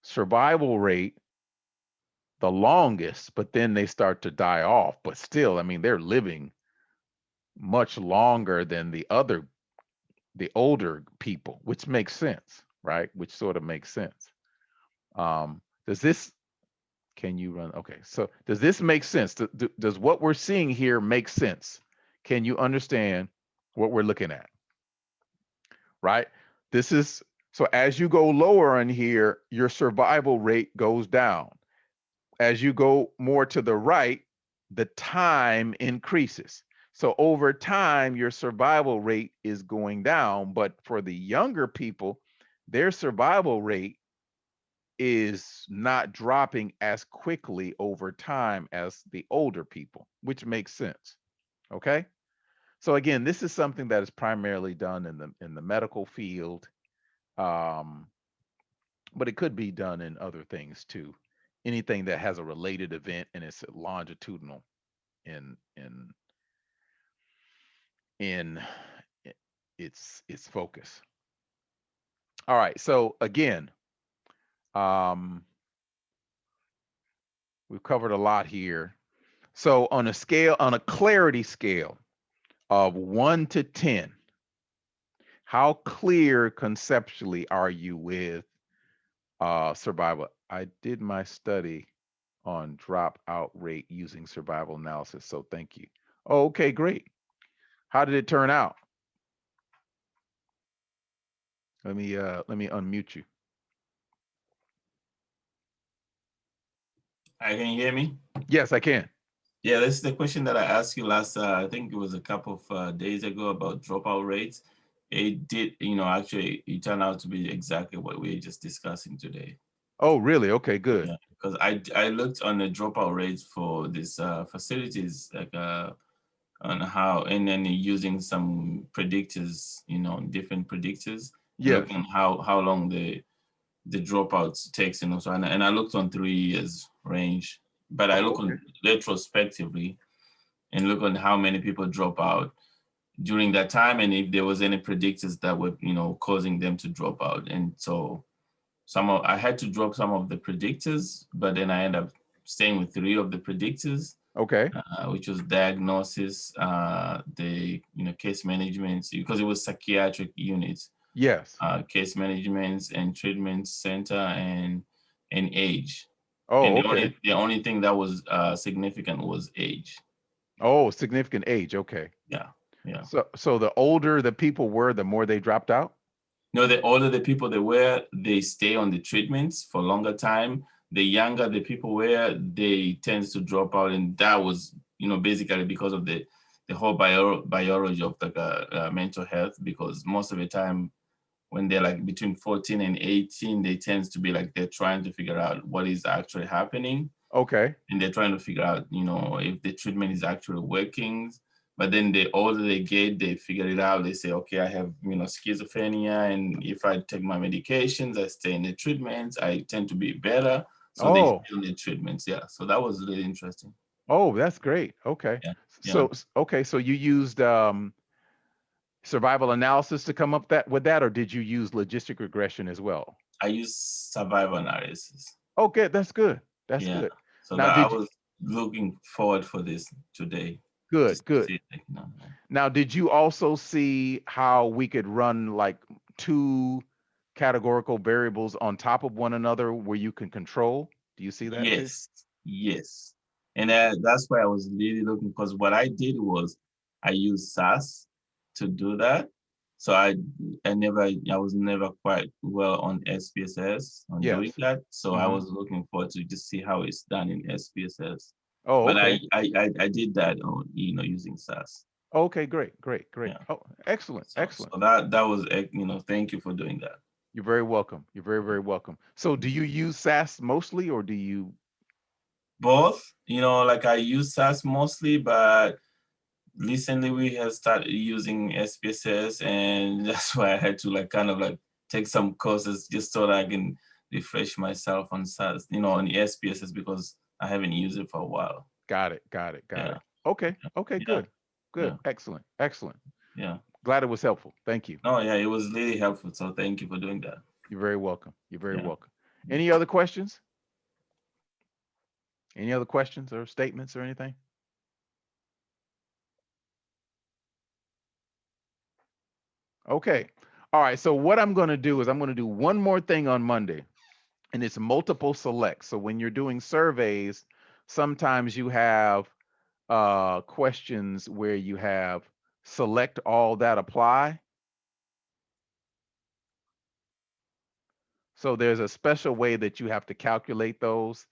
survival rate the longest, but then they start to die off. But still, I mean, they're living much longer than the older people, which makes sense, right? Which sort of makes sense. Does this can you run? Okay, so does this make sense? Does what we're seeing here make sense? Can you understand what we're looking at? Right? This is so as you go lower in here, your survival rate goes down. As you go more to the right, the time increases. So over time, your survival rate is going down. But for the younger people, their survival rate is not dropping as quickly over time as the older people, which makes sense. Okay. So again, this is something that is primarily done in the medical field, um, but it could be done in other things too. Anything that has a related event and it's longitudinal in in in its focus. All right. So again, um, we've covered a lot here. So on a scale, on a clarity scale of 1 to 10, how clear conceptually are you with survival? I did my study on dropout rate using survival analysis, so thank you. Oh, okay, great. How did it turn out? Let me unmute you. I can you hear me? Yes, I can. Yeah, this is the question that I asked you last, I think it was a couple of days ago about dropout rates. It did, actually, it turned out to be exactly what we are just discussing today. Oh, really? Okay, good. Yeah, because I looked on the dropout rates for these facilities, like on how, and then using some predictors, different predictors, and Yes. looking at how long the dropouts takes, so and I looked on 3 years range, but I Oh, look okay. on retrospectively and look on how many people drop out during that time and if there was any predictors that were causing them to drop out. And so I had to drop some of the predictors, but then I ended up staying with 3 of the predictors, Okay. which was diagnosis, the case management, because it was psychiatric units, Yes. case management and treatment center, and age. And Oh, the okay. only thing that was significant was age. Oh, significant age. Okay. Yeah, yeah. So the older the people were, the more they dropped out? No, the older the people they were, they stay on the treatments for longer time. The younger the people were, they tend to drop out, and that was basically because of the whole biology of the mental health. Because most of the time, when they're like between 14 and 18, they tend to be like they're trying to figure out what is actually happening, Okay. and they're trying to figure out, if the treatment is actually working. But then the older they get, they figure it out. They say, okay, I have, schizophrenia, and if I take my medications, I stay in the treatments, I tend to be better. So they Oh, stay in the treatments. Yeah. So that was really interesting. oh, that's great. Okay. Yeah. Yeah. So you used survival analysis to come up that with that, or did you use logistic regression as well? I use survival analysis. Okay, that's good. That's Yeah. good. So Now, that I did you was looking forward for this today, just good, to good. see it. Yeah. Now, did you also see how we could run like two categorical variables on top of one another where you can control? Do you see that too? Yes, yes. And that's why I was really looking, because what I did was I used SAS to do that. So I was never quite well on SPSS on doing Yes. that. So I Hmm. was looking forward to just see how it's done in SPSS. Oh, But okay. I did that on using SAS. Okay, great, great, great. Yeah. Oh, excellent, excellent. So that was thank you for doing that. You're very welcome. You're very, very welcome. So, do you use SAS mostly, or do you? Both, like I use SAS mostly, but recently we have started using SPSS, and that's why I had to like kind of like take some courses just so that I can refresh myself on SAS, on the SPSS, because I haven't used it for a while. Got it, got it, got Yeah, it. Okay, okay, yeah, good, good, yeah, excellent, excellent. yeah. Glad it was helpful. Thank you. No, yeah, it was really helpful. So thank you for doing that. You're very welcome. You're very Yeah. welcome. Any other questions? Any other questions or statements or anything? Okay. All right. So what I'm going to do is I'm going to do one more thing on Monday, and it's multiple select. So when you're doing surveys, sometimes you have questions where you have select all that apply. So there's a special way that you have to calculate those.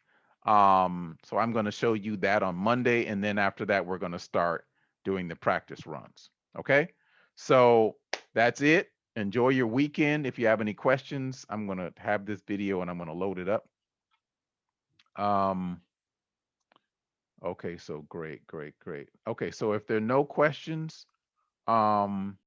So I'm going to show you that on Monday, and then after that, we're going to start doing the practice runs. Okay. So that's it. Enjoy your weekend. If you have any questions, I'm going to have this video and I'm going to load it up. Okay, so great. Okay, so if there are no questions,